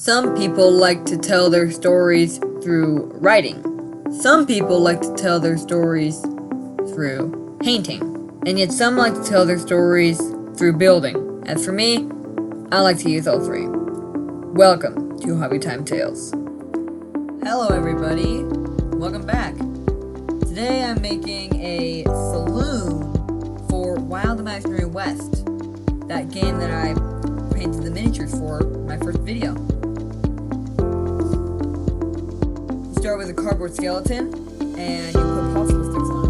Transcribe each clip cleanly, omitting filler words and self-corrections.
Some people like to tell their stories through writing. Some people like to tell their stories through painting. And yet some like to tell their stories through building. As for me, I like to use all three. Welcome to Hobby Time Tales. Hello everybody, welcome back. Today I'm making a saloon for Wild Imaginary West, that game that I painted the miniatures for in my first video. You start with a cardboard skeleton and you put popsicle sticks on it.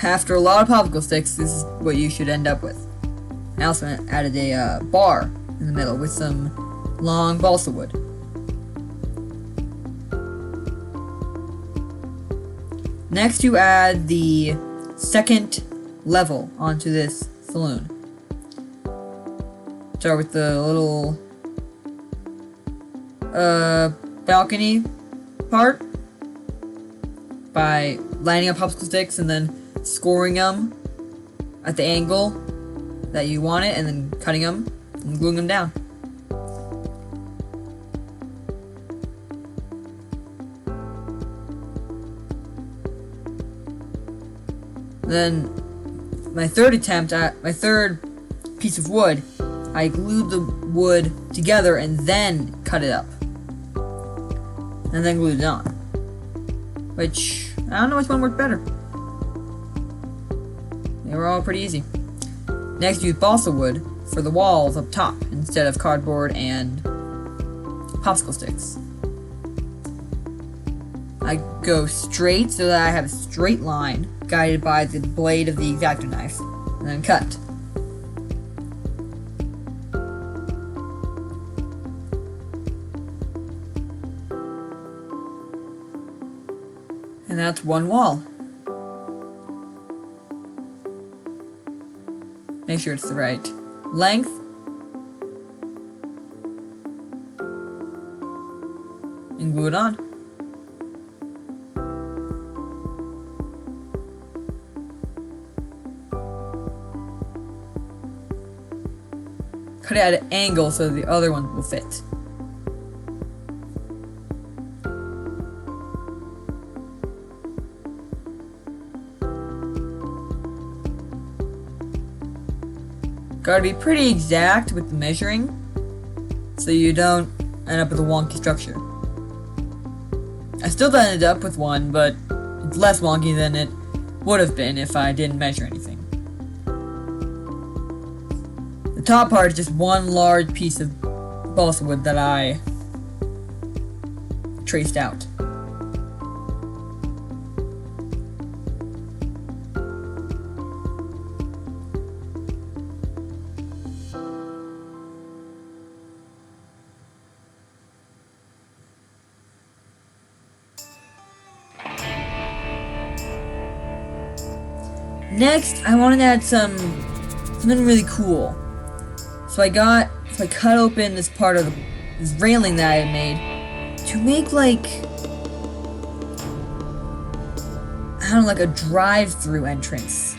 After a lot of popsicle sticks, this is what you should end up with. I also added a bar in the middle with some long balsa wood. Next you add the second level onto this saloon. Start with the little balcony part by lining up popsicle sticks and then scoring them at the angle that you want it, and then cutting them and gluing them down. Then my third piece of wood, I glued the wood together and then cut it up. And then glued it on. Which, I don't know which one worked better. They were all pretty easy. Next, use balsa wood for the walls up top instead of cardboard and popsicle sticks. I go straight so that I have a straight line guided by the blade of the X-Acto knife, and then cut. And that's one wall. Make sure it's the right length. And glue it on. Cut it at an angle so the other one will fit. Gotta be pretty exact with the measuring, so you don't end up with a wonky structure. I still ended up with one, but it's less wonky than it would have been if I didn't measure anything. The top part is just one large piece of balsa wood that I traced out. Next, I wanted to add something really cool. So I cut open this part of this railing that I had made to make like a drive-through entrance.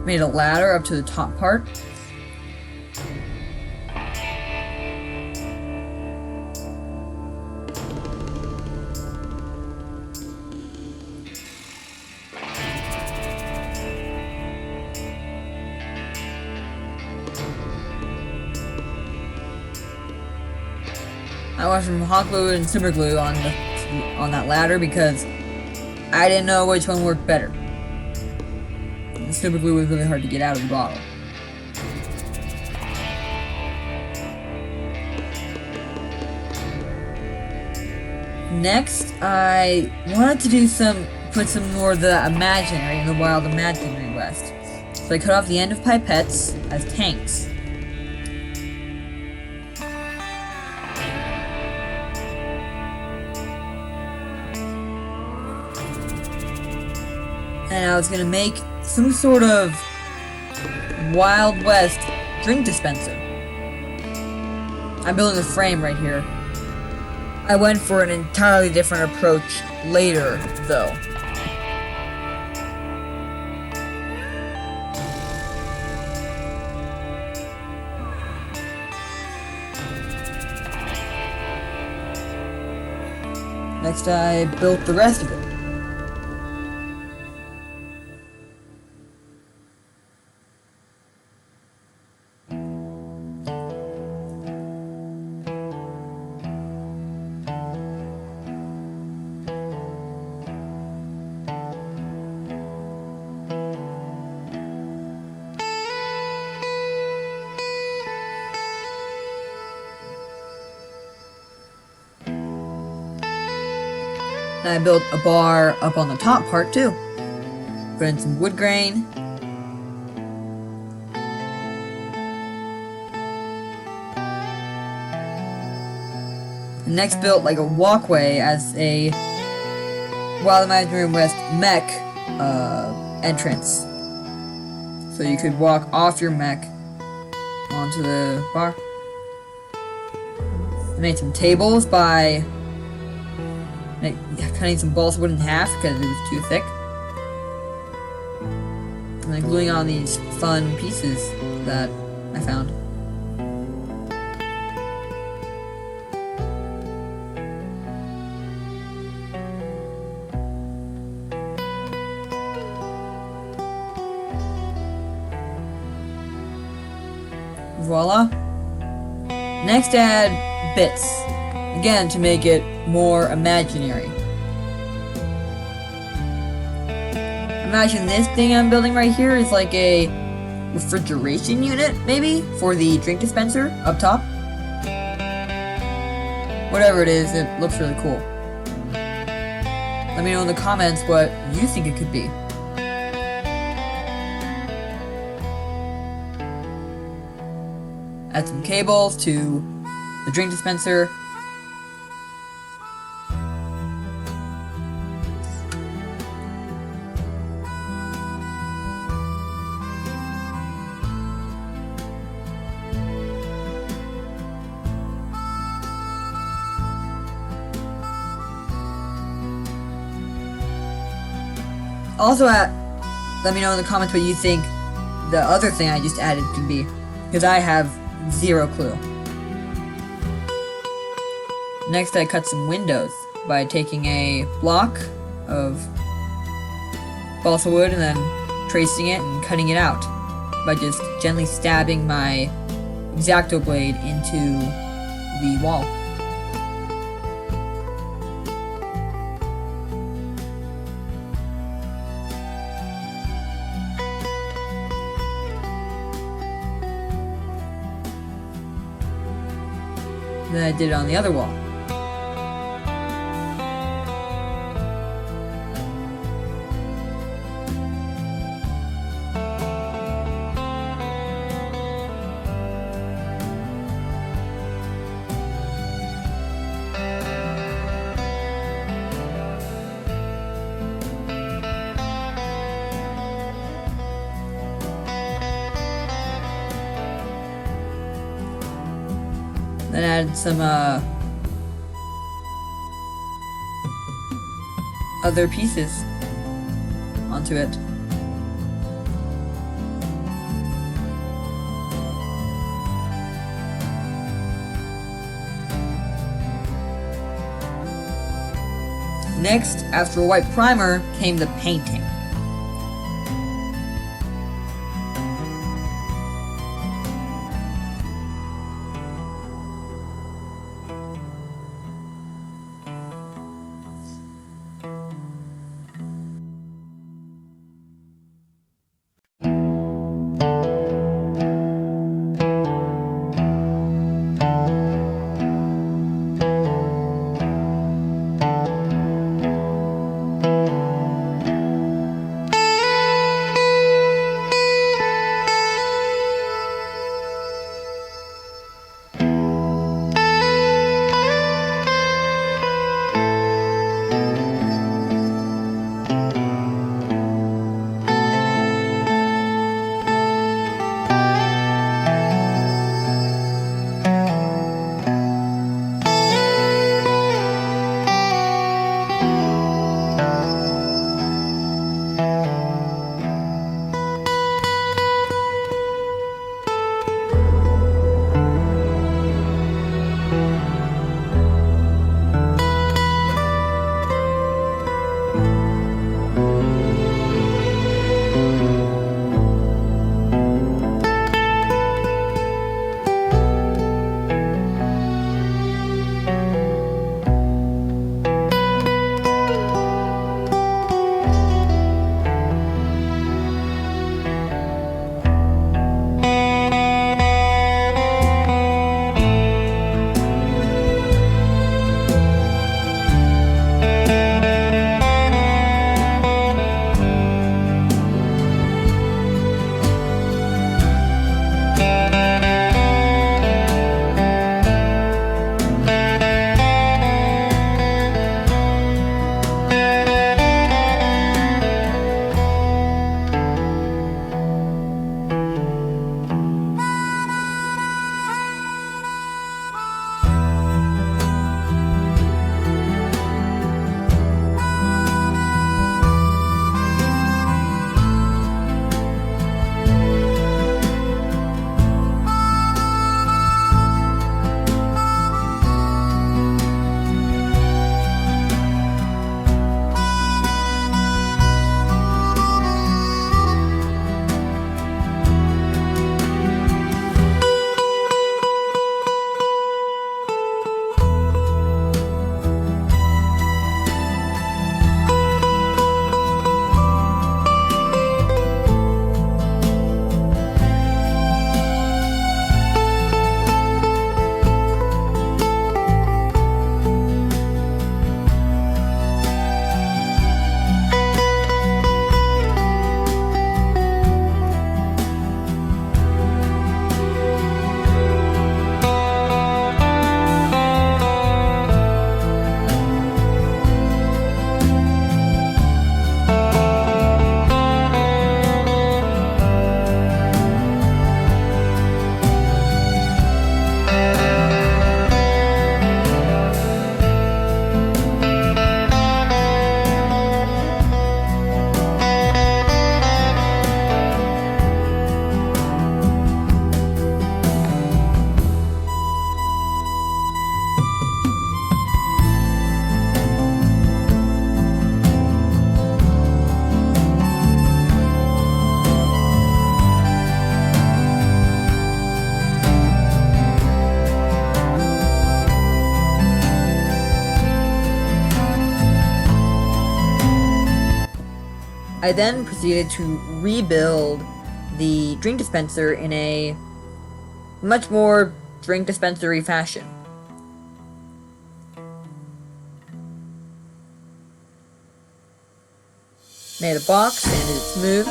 Made a ladder up to the top part. I went from hot glue and super glue on that ladder because I didn't know which one worked better. The super glue was really hard to get out of the bottle. Next, I wanted to put some more of the imaginary in the Wild Imaginary West. So I cut off the end of pipettes as tanks. And I was gonna make some sort of Wild West drink dispenser. I'm building a frame right here. I went for an entirely different approach later, though. Next, I built the rest of it. And I built a bar up on the top part too. Put in some wood grain. And next built like a walkway as a Wild Imaginary West mech entrance. So you could walk off your mech onto the bar. I made some tables by cutting some balsa wood in half because it was too thick. And then gluing on these fun pieces that I found. Voila. Next add bits. Again, to make it more imaginary. Imagine this thing I'm building right here is like a refrigeration unit, maybe, for the drink dispenser up top. Whatever it is, it looks really cool. Let me know in the comments what you think it could be. Add some cables to the drink dispenser. Also, let me know in the comments what you think the other thing I just added could be, because I have zero clue. Next, I cut some windows by taking a block of balsa wood and then tracing it and cutting it out by just gently stabbing my X-Acto blade into the wall. Then I did it on the other wall. Then add some other pieces onto it. Next, after a white primer, came the painting. I then proceeded to rebuild the drink dispenser in a much more drink dispensery fashion. Made a box, sanded it smooth.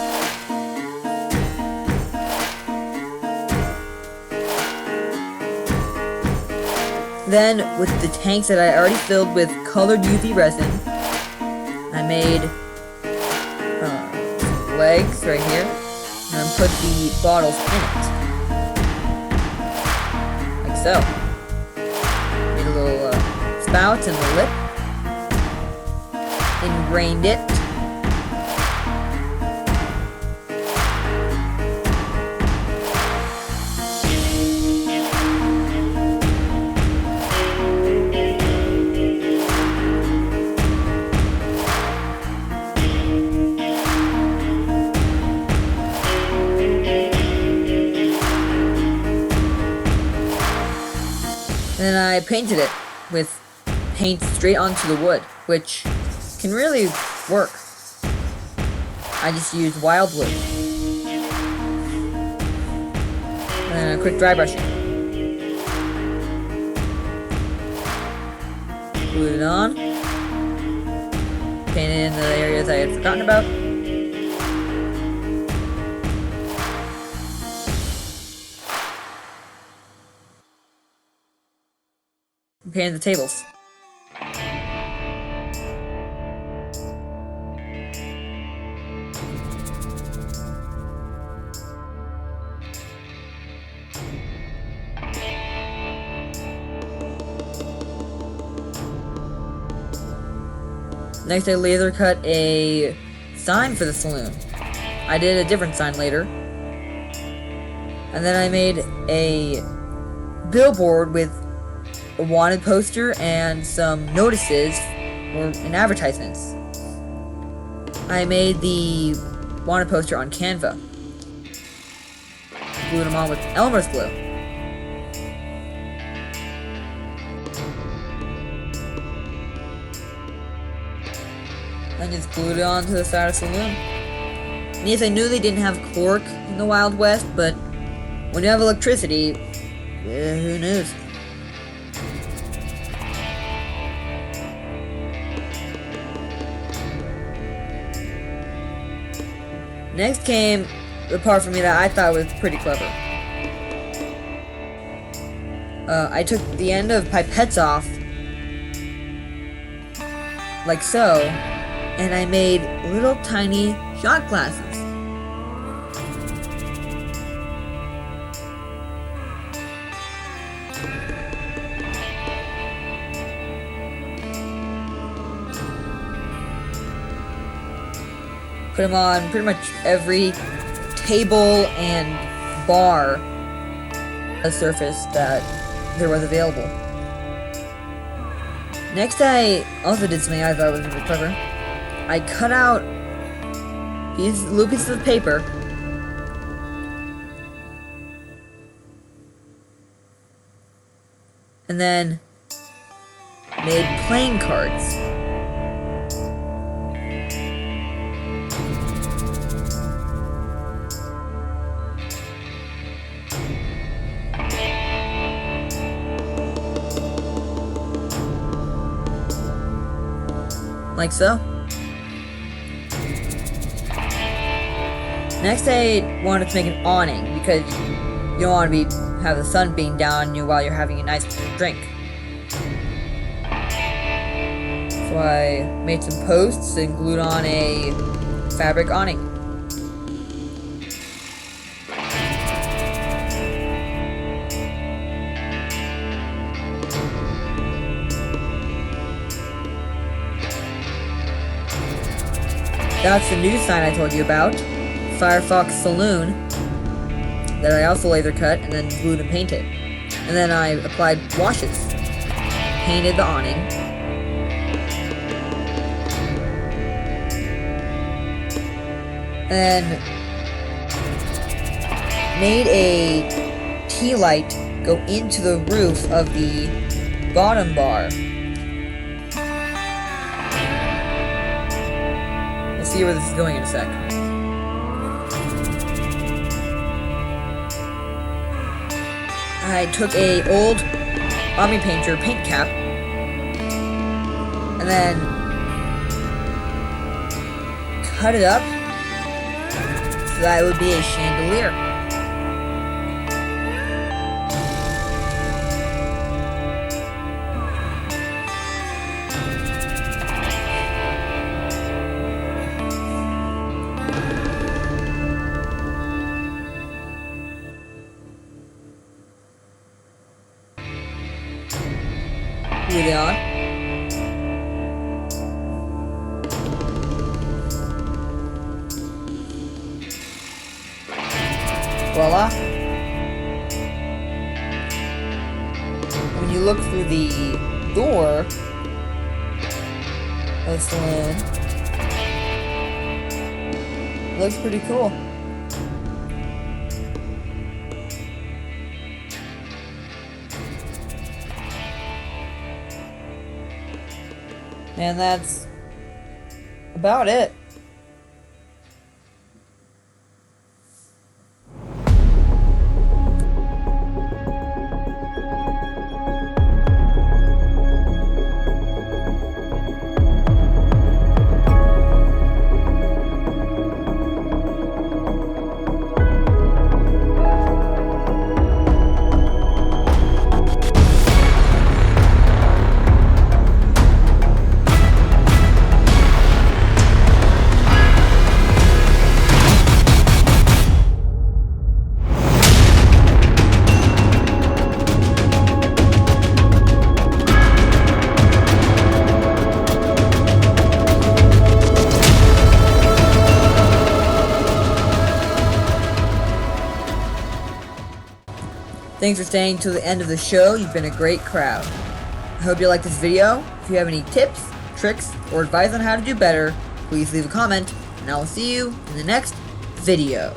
Then, with the tanks that I already filled with colored UV resin, I made some legs right here, and put the bottles in it. Like so. Made a little spout and the lip. Ingrained it. And then I painted it with paint straight onto the wood, which can really work. I just used wild wood. And then a quick dry brushing. Glued it on. Painted in the areas I had forgotten about. Painted the tables. Next, I laser cut a sign for the saloon. I did a different sign later. And then I made a billboard with a wanted poster and some notices and advertisements. I made the wanted poster on Canva. Glued them on with Elmer's glue. I just glued it onto the side of the saloon. And yes, I knew they didn't have cork in the Wild West, but when you have electricity, who knows? Next came the part for me that I thought was pretty clever. I took the end of pipettes off, like so, and I made little tiny shot glasses. Put them on pretty much every table and bar surface that there was available. Next, I also did something I thought was really clever. I cut out these little pieces of paper and then made playing cards. Like so. Next, I wanted to make an awning because you don't want to have the sun beating down on you while you're having a nice drink. So I made some posts and glued on a fabric awning. That's the new sign I told you about, Firefox Saloon, that I also laser cut and then glued and painted. And then I applied washes, painted the awning, and made a tea light go into the roof of the bottom bar. see where this is going in a sec. I took a old army painter paint cap and then cut it up so that it would be a chandelier. Moving on. Voila. When you look through the door of the saloon, it looks pretty cool. And that's about it. Thanks for staying till the end of the show. You've been a great crowd. I hope you liked this video. If you have any tips, tricks, or advice on how to do better, please leave a comment, and I will see you in the next video.